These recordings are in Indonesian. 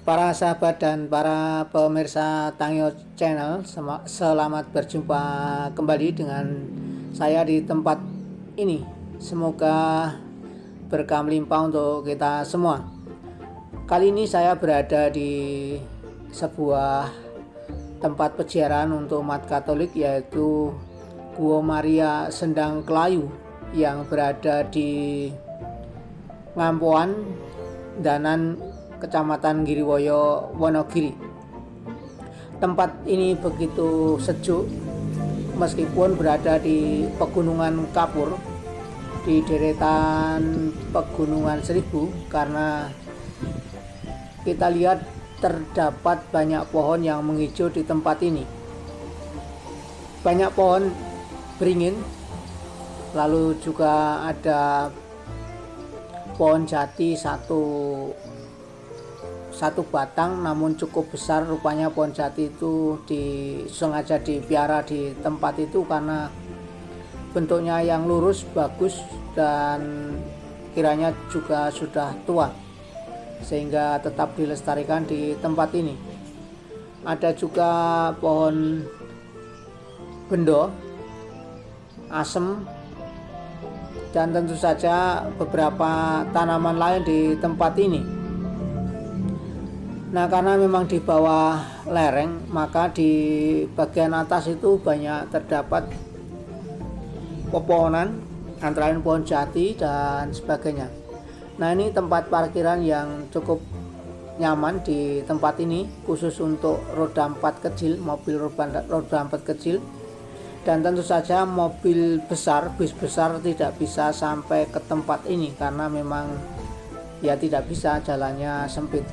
Para sahabat dan para pemirsa Tangyo Channel, selamat berjumpa kembali dengan saya di tempat ini. Semoga berkah melimpah untuk kita semua. Kali ini saya berada di sebuah tempat peziarah untuk umat Katolik, yaitu Gua Maria Sendang Kelayu yang berada di Ngampoan, Danan, Kecamatan Giriwoyo, Wonogiri. Tempat ini begitu sejuk meskipun berada di pegunungan kapur, di deretan pegunungan Seribu, karena kita lihat terdapat banyak pohon yang menghijau di tempat ini. Banyak pohon beringin, lalu juga ada pohon jati satu batang namun cukup besar. Rupanya pohon jati itu sengaja dipiara di tempat itu karena bentuknya yang lurus, bagus, dan kiranya juga sudah tua, sehingga tetap dilestarikan di tempat ini. Ada juga pohon bendo, asem, dan tentu saja beberapa tanaman lain di tempat ini. Nah, karena memang di bawah lereng, maka di bagian atas itu banyak terdapat pepohonan, antara lain pohon jati dan sebagainya. Nah, ini tempat parkiran yang cukup nyaman di tempat ini, khusus untuk roda 4 kecil, mobil roda 4 kecil. Dan tentu saja mobil besar, bis besar tidak bisa sampai ke tempat ini karena memang ya tidak bisa, jalannya sempit.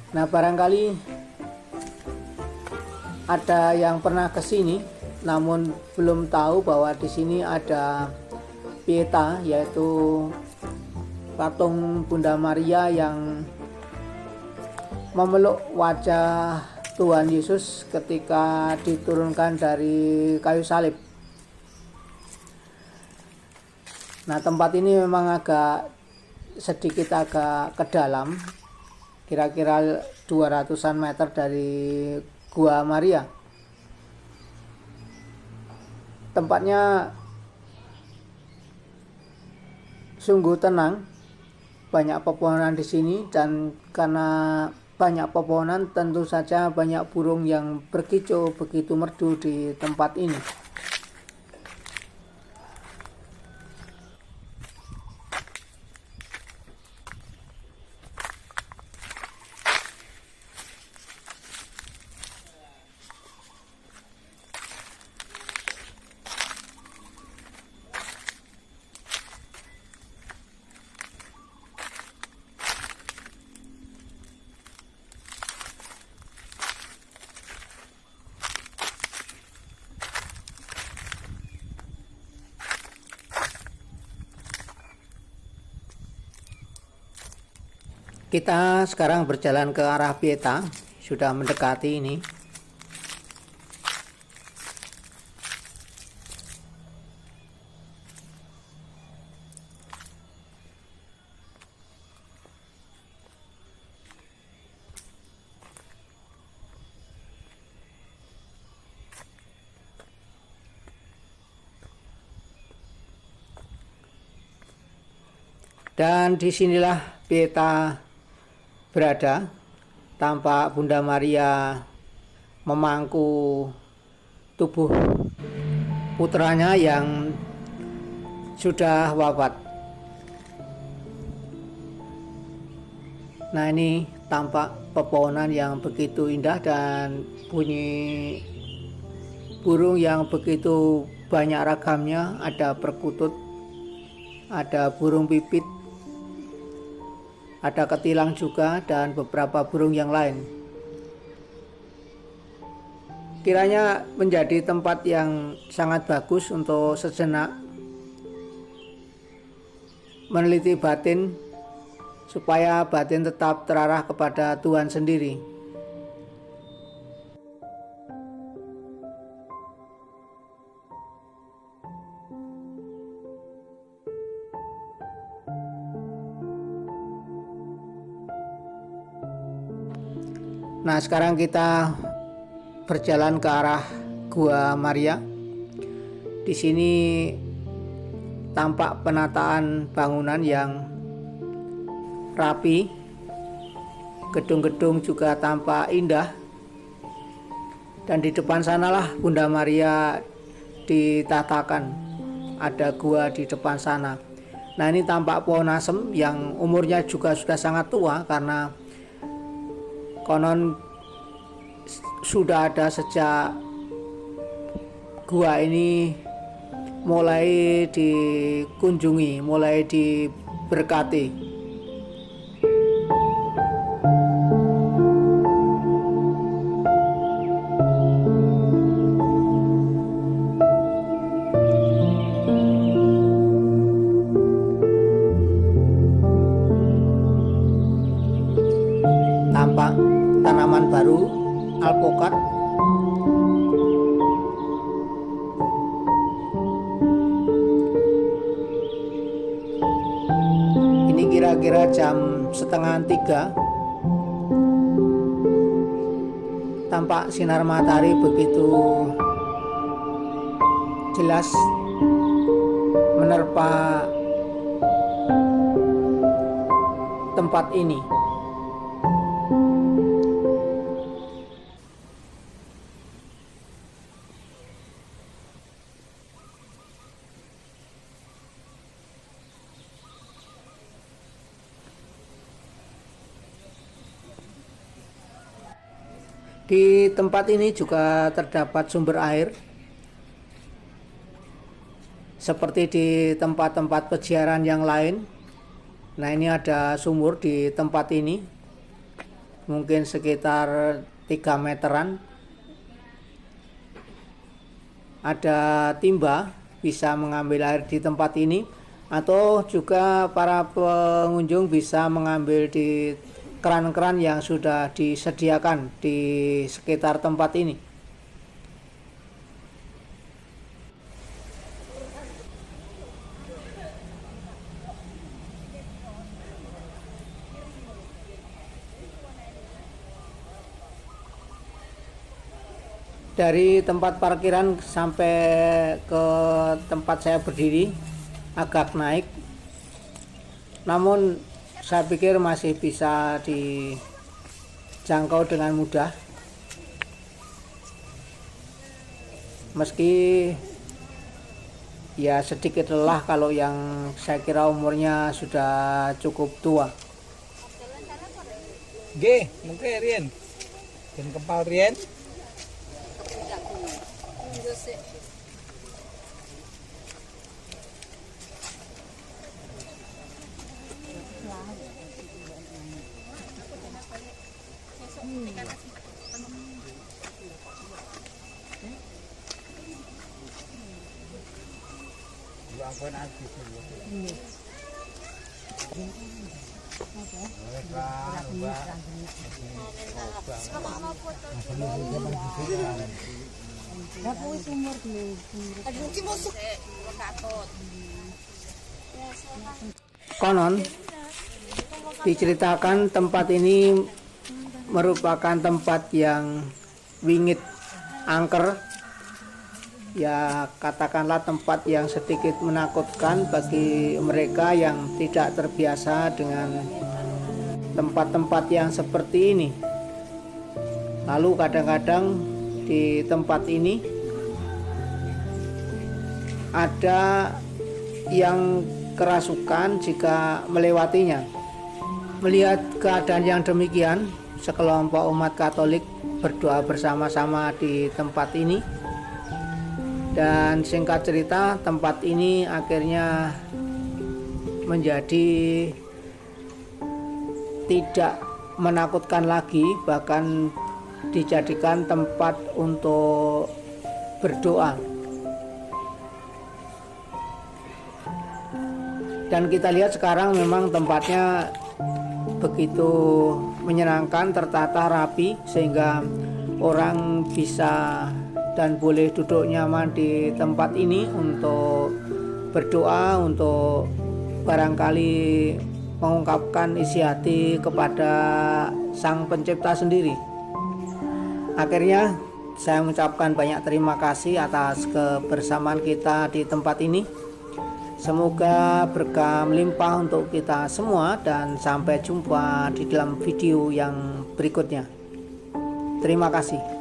Nah, barangkali ada yang pernah ke sini namun belum tahu bahwa di sini ada Pieta, yaitu patung Bunda Maria yang memeluk wajah Tuhan Yesus ketika diturunkan dari kayu salib. Nah, tempat ini memang sedikit agak ke dalam, kira-kira 200-an meter dari Gua Maria. Tempatnya sungguh tenang, banyak pepohonan di sini, dan karena banyak pepohonan tentu saja banyak burung yang berkicau begitu merdu di tempat ini. Kita sekarang berjalan ke arah Pieta, sudah mendekati ini. Dan disinilah Pieta berada. Tampak Bunda Maria memangku tubuh putranya yang sudah wafat. Nah, ini tampak pepohonan yang begitu indah dan bunyi burung yang begitu banyak ragamnya. Ada perkutut, ada burung pipit, ada ketilang juga, dan beberapa burung yang lain. Kiranya menjadi tempat yang sangat bagus untuk sejenak meneliti batin, supaya batin tetap terarah kepada Tuhan sendiri. Nah, sekarang kita berjalan ke arah Gua Maria. Di sini tampak penataan bangunan yang rapi. Gedung-gedung juga tampak indah. Dan di depan sanalah Bunda Maria ditatakan. Ada gua di depan sana. Nah, ini tampak pohon asem yang umurnya juga sudah sangat tua, karena konon sudah ada sejak gua ini mulai dikunjungi, mulai diberkati. Tampak tanaman baru alpukat. Ini kira-kira jam 2:30. Tampak sinar matahari begitu jelas menerpa tempat ini. Di tempat ini juga terdapat sumber air, seperti di tempat-tempat peziarah yang lain. Nah, ini ada sumur di tempat ini, mungkin sekitar 3 meteran. Ada timba bisa mengambil air di tempat ini, atau juga para pengunjung bisa mengambil di keran-keran yang sudah disediakan di sekitar tempat ini. Dari tempat parkiran sampai ke tempat saya berdiri agak naik, namun saya pikir masih bisa dijangkau dengan mudah. Meski ya sedikit lelah kalau yang saya kira umurnya sudah cukup tua. Nggih, mengke riyen. Ben kepal riyen. Konon diceritakan tempat ini merupakan tempat yang wingit angker, ya katakanlah tempat yang sedikit menakutkan bagi mereka yang tidak terbiasa dengan tempat-tempat yang seperti ini. Lalu kadang-kadang di tempat ini ada yang kerasukan jika melewatinya. Melihat keadaan yang demikian, sekelompok umat Katolik berdoa bersama-sama di tempat ini. Dan singkat cerita, tempat ini akhirnya menjadi tidak menakutkan lagi, bahkan dijadikan tempat untuk berdoa. Dan kita lihat sekarang memang tempatnya begitu menyenangkan, tertata rapi, sehingga orang bisa dan boleh duduk nyaman di tempat ini untuk berdoa, untuk barangkali mengungkapkan isi hati kepada Sang Pencipta sendiri. Akhirnya saya mengucapkan banyak terima kasih atas kebersamaan kita di tempat ini. Semoga berkah melimpah untuk kita semua dan sampai jumpa di dalam video yang berikutnya. Terima kasih.